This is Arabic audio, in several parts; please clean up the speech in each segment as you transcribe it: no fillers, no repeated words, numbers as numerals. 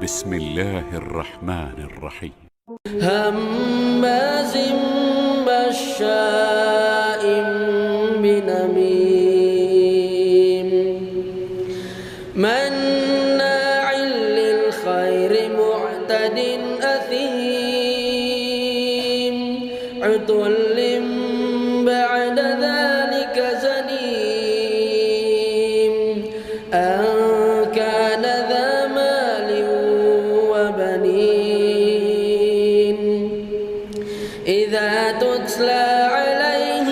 بسم الله الرحمن الرحيم. هماز مشاء بنميم مناع للخير معتد أثيم عتل بعد ذلك زنيم أن كان ذا مال وبنين إذا تتلى عليه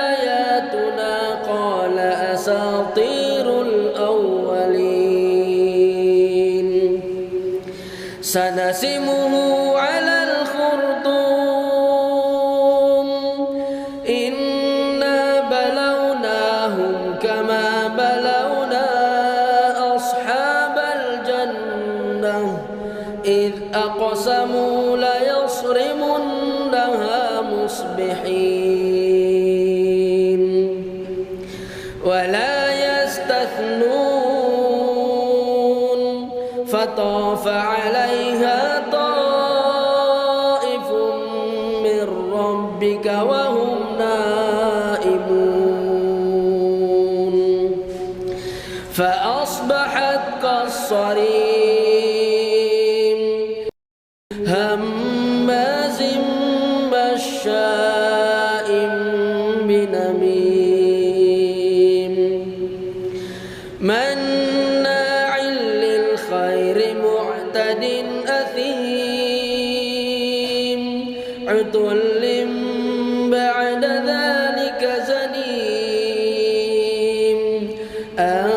آياتنا قال أساطير الأولين سنسمه على الخرطوم إنا بلوناهم كما بلونا أصحاب الجنة إذ أقسموا ليصرمنها مصبحين ولا يستثنون فطاف عليها طائف من ربك وهم نائمون فأصبحت كالصريم هماز مشاء بنميم مناع للخير معتد أثيم عتل بعد ذلك زنيم أن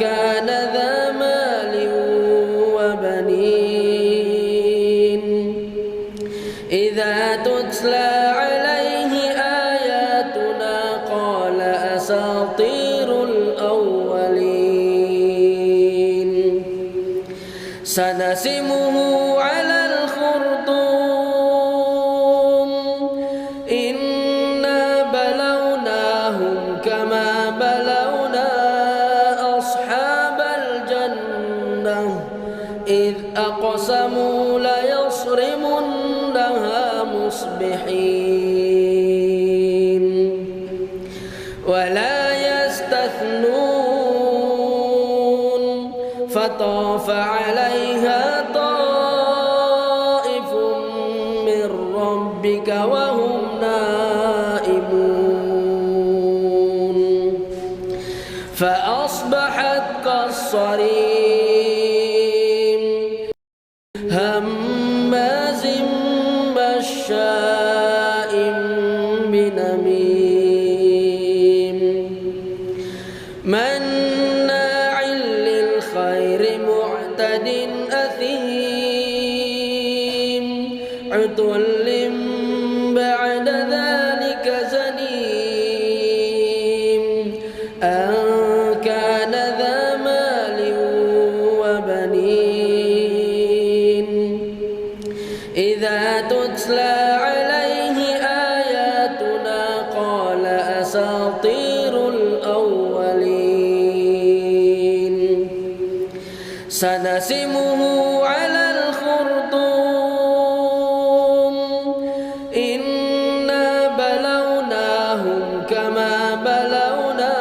كان ذا مال وبنين إذا تتلى عليه آياتنا قال أساطير الأولين سنسمه على الخرطوم إنا بلوناهم كما بلونا أصحاب الجنة إذ أقسموا ليصرمنها مصبحين ولا يستثنون فطاف عليها طائف من ربك وهم نائمون فأصبحت كالصريم هماز مشاء بنميم مناع للخير معتد أثيم عتل بعد ذلك زنيم أن كان ذا مال وبنين إذا تتلى عليه آياتنا قال أساطير الأولين سنسمه على الخرطوم إنا بلوناهم كما بلونا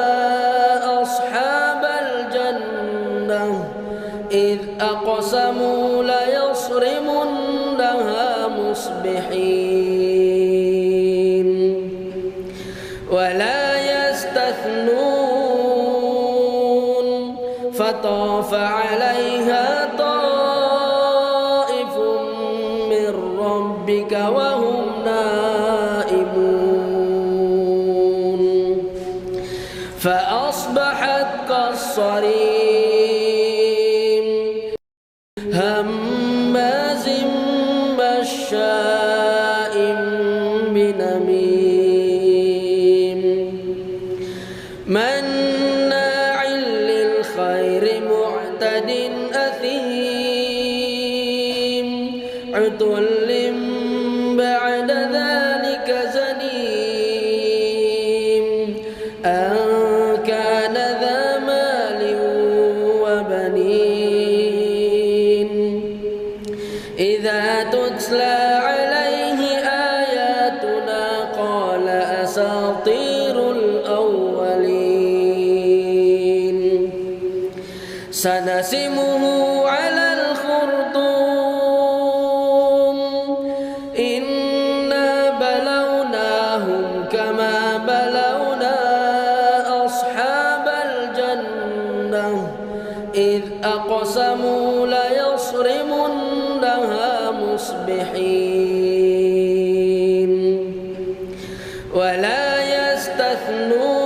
أصحاب الجنة إذ أقسموا ليصرمنها مصبحين ولا يستثنون فطاف عليها طائف من ربك وهم نائمون فأصبحت كالصريم هماز مشاء بنميم مناع للخير معتد أثيم عتل بعد ذلك زنيم أن كان ذا مال وبنين إذا تتلى عليه آياتنا قال أساطير الأولين سنسمه على الخرطوم إنا بلوناهم كما بلونا أصحاب الجنة إذ أقسموا ليصرمنها مصبحين ولا يستثنون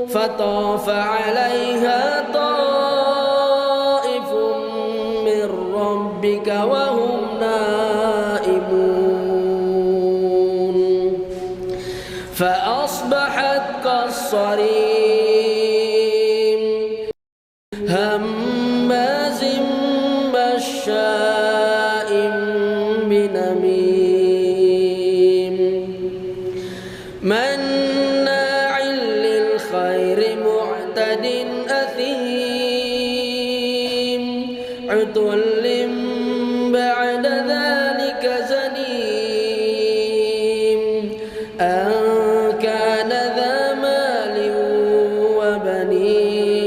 فطاف عليها طائف من ربك وهم نائمون فأصبحت كالصريم هماز مشاء بنميم مناع للخير معتد أثيم عتل بعد ذلك زنيم أن كان ذا مال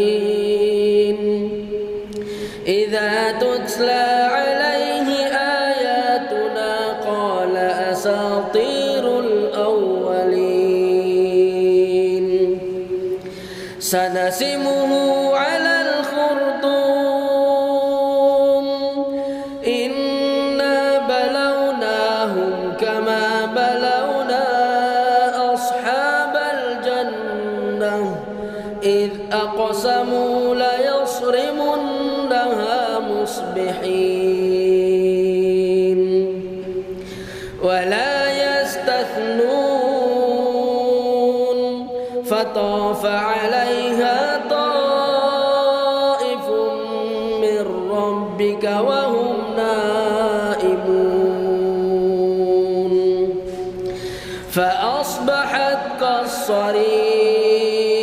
وبنين إذا تتلى عليه آياتنا قال أساطير الأولين سنسمه على الخرطوم إنا بلوناهم كما بلونا أصحاب الجنة إذ أقسموا ليصرمنها مصبحين ولا يستثنون فطاف عليها طائف من ربك وهم نائمون فأصبحت كالصريم